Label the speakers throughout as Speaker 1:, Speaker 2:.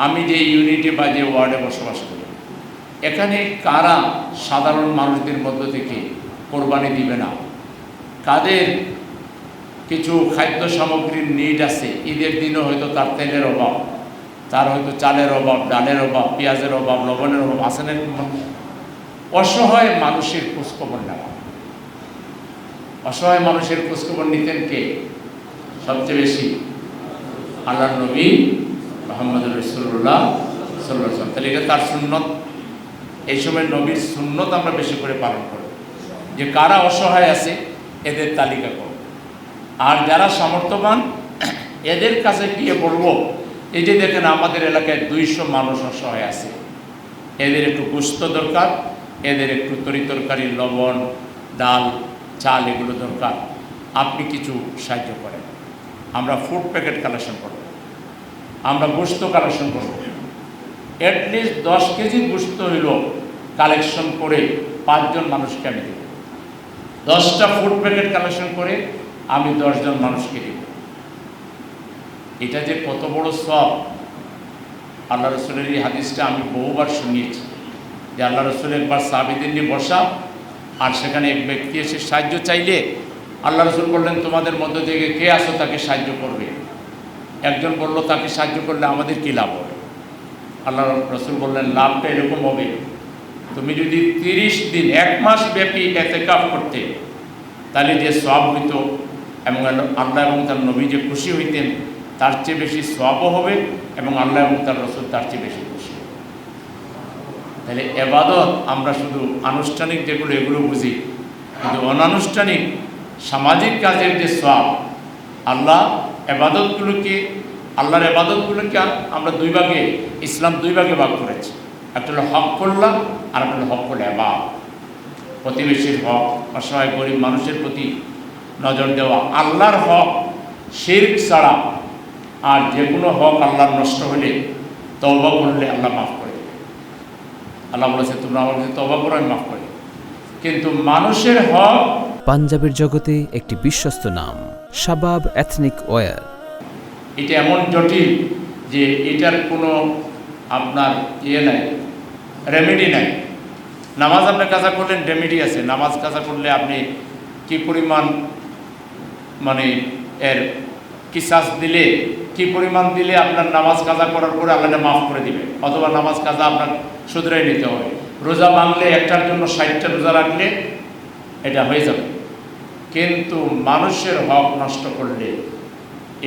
Speaker 1: আমি যে ইউনিটে বা যে ওয়ার্ডে বসবাস করি, এখানে কারা সাধারণ মানুষদের মধ্য থেকে কোরবানি দিবে না? কাদের কিছু খাদ্য সামগ্রীর নিড আছে, ঈদের দিনও হয়তো তার তেলের অভাব, তার হয়তো চালের অভাব, ডালের অভাব, পেঁয়াজের অভাব, লবণের অভাব, আসেনের অসহায় মানুষের খোঁজখবর নেওয়া। অসহায় মানুষের খোঁজখবর নিতেন কে সবচেয়ে বেশি? আল্লাহর নবী মুহাম্মদুর রাসূলুল্লাহ সাল্লাল্লাহু আলাইহি ওয়াসাল্লাম। তাহলে এটা তার সুন্নত। এই সময় নবীর সুন্নত আমরা বেশি করে পালন করব, যে কারা অসহায় আছে এদের তালিকা করব, আর যারা সামর্থ্যবান এদের কাছে গিয়ে বলবো, এই যে দেখেন আমাদের এলাকায় 200 মানুষ অসহায় আছে, এদের একটু গোশত দরকার, এদের একটু তরিতরকারি, লবণ, ডাল, চাল এগুলো দরকার, আপনি কিছু সাহায্য করেন। আমরা ফুড প্যাকেট কালেকশন করব, আমরা গোশত কালেকশন করব, অ্যাটলিস্ট 10 কেজি গোশত হইল কালেকশন করে 5 জন মানুষকে আমি দেব। 10টা ফুড প্যাকেট কালেকশন করে আমি 10 জন মানুষকে দেব। এটা যে কত বড় সওয়াব! আল্লাহ রসুলের এই হাদিসটা আমি বহুবার শুনিয়েছি, যে আল্লাহ রসুল একবার সাহাবীদের নিয়ে বসা, আর সেখানে এক ব্যক্তি এসে সাহায্য চাইলে আল্লাহ রসুল বললেন, তোমাদের মধ্য থেকে কে আসো তাকে সাহায্য করবে? একজন বলল, তাকে সাহায্য করলে আমাদের কী লাভ হবে? আল্লাহ রসুল বললেন, লাভটা এরকম হবে, তুমি যদি 30 দিন 1 মাস ব্যাপী ইতিকাফ করতে, তাহলে যে সওয়াব হইত এবং আল্লাহ এবং তার নবী যে খুশি হইতেন, তার চেয়ে বেশি সওয়াবও হবে এবং আল্লাহ এবং তার রসুল তার চেয়ে বেশি খুশি হবে। তাহলে ইবাদত আমরা শুধু আনুষ্ঠানিক যেগুলো এগুলো বুঝি, কিন্তু অনানুষ্ঠানিক সামাজিক কাজের যে সওয়াব, আল্লাহর ইবাদতগুলোকে আমরা 2 ভাগে, ইসলাম 2 ভাগে ভাগ করেছে। একটা হলো হক করলাম, আর একটা হলো হক করলে ইবাদত। প্রতিবেশীর হক, অসহায় গরিব মানুষের প্রতি নজর দেওয়া, আল্লাহর হক শিরক ছাড়া আর যে কোনো হক আল্লাহর নষ্ট হলে তওবা করলে আল্লাহ মাফ করে দেবে। আল্লাহ বলেছে, তোমরা আমার কাছে তওবা করো, আমি মাফ করে দেব। কিন্তু মানুষের হক,
Speaker 2: পাঞ্জাবের জগতে একটি বিশ্বস্ত নাম শাবাব এথনিক ওয়্যার।
Speaker 1: এটা এমন জটিল যে এটার কোনো আপনার নাই, রেমেডি নাই। নামাজ আপনি কাজা করলেন, রেমেডি আছে। নামাজ কাজা করলে আপনি কি পরিমাণ মানে এর কিসাস দিলে, কি পরিমাণ দিলে আপনার নামাজ কাজা করার পরে আল্লাহ মাফ করে দিবে, অথবা নামাজ কাজা আপনার শুধরাই নিতে হবে। রোজা ভাঙলে, একটার জন্য 60টা রোজা রাখলে এটা হয়ে যাবে। কিন্তু মানুষের হক নষ্ট করলে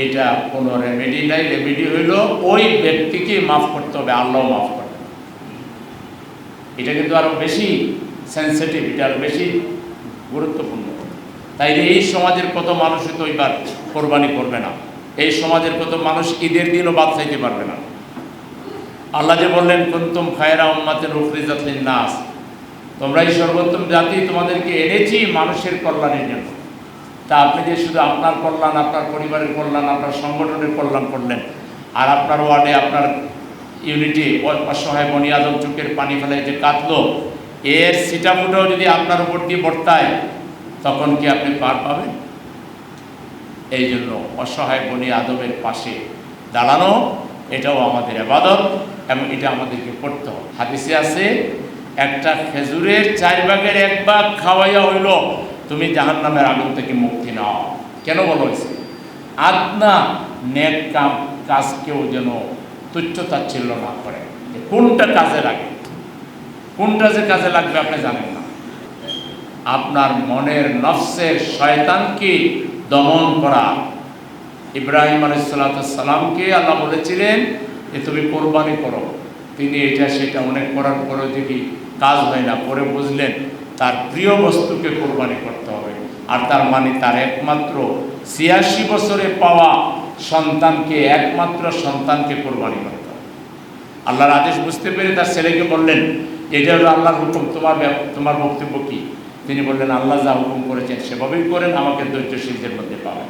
Speaker 1: এটা কোনো রেমেডি নাই। রেমেডি হইল ওই ব্যক্তিকে মাফ করতে হবে, আল্লাহ মাফ করবে। এটা কিন্তু আরও বেশি সেন্সিটিভ, এটা আরও বেশি গুরুত্বপূর্ণ। তাই এই সমাজের কত মানুষ তো এবার কোরবানি করবে না, এই সমাজের কত মানুষ ঈদের দিনও বাদ চাইতে পারবে না। আল্লাহ যে বললেন, কুনতুম খায়রা উম্মাতিন উখরিজাত লিন-নাস, তোমরা এই সর্বোত্তম জাতি, তোমাদেরকে এনেছি মানুষের কল্যাণের জন্য। তা আপনি যে শুধু আপনার কল্যাণ, আপনার পরিবারের কল্যাণ, আপনার সংগঠনের কল্যাণ করলেন, আর আপনার ওয়ার্ডে, আপনার ইউনিটে অসহায় বনি আদম চোখের পানি ফেলায় যে কাঁদলো, এর সিটাফুটাও যদি আপনার উপর দিয়ে বর্তায়, তখন কি আপনি পার পাবেন? এই জন্য অসহায় বনি আদমের পাশে দাঁড়ানো এটাও আমাদের ইবাদত এবং এটা আমাদেরকে করতে হবে। হাদিসে আছে, একটা খেজুরের 4 ভাগের 1 ভাগ খাওয়াইয়া হইল তুমি জাহান্নামের আগুন থেকে মুক্তি নাও। কেন বলা হয়েছে? আদনা নেক কাজকেও যেন তুচ্ছ-তাচ্ছিল্য না করে, কোনটা কাজে লাগে, কোনটা যে কাজে লাগবে আপনি জানেন না। আপনার মনের নফসের শয়তানকে দমন করা। ইব্রাহিম আলাইহিস সালামকে আল্লাহ বলেছিলেন যে তুমি কোরবানি করো, তিনি এটা সেটা অনেক করার পরেও দেখি কাজ হয় না, পরে বুঝলেন তার প্রিয় বস্তুকে কোরবানি করতে হবে। আর তার মানে তার একমাত্র 86 বছরে পাওয়া একমাত্র সন্তানকে কোরবানি করতে হবে। আল্লাহর আদেশ বুঝতে পেরে তার ছেলেকে বললেন, এটা হলো আল্লাহর হুকুম, তোমার বক্তব্য কি? তিনি বললেন, আল্লাহ যা হুকুম করেছেন সেভাবেই করেন, আমাকে ধৈর্যশীলদের মধ্যে পাবেন।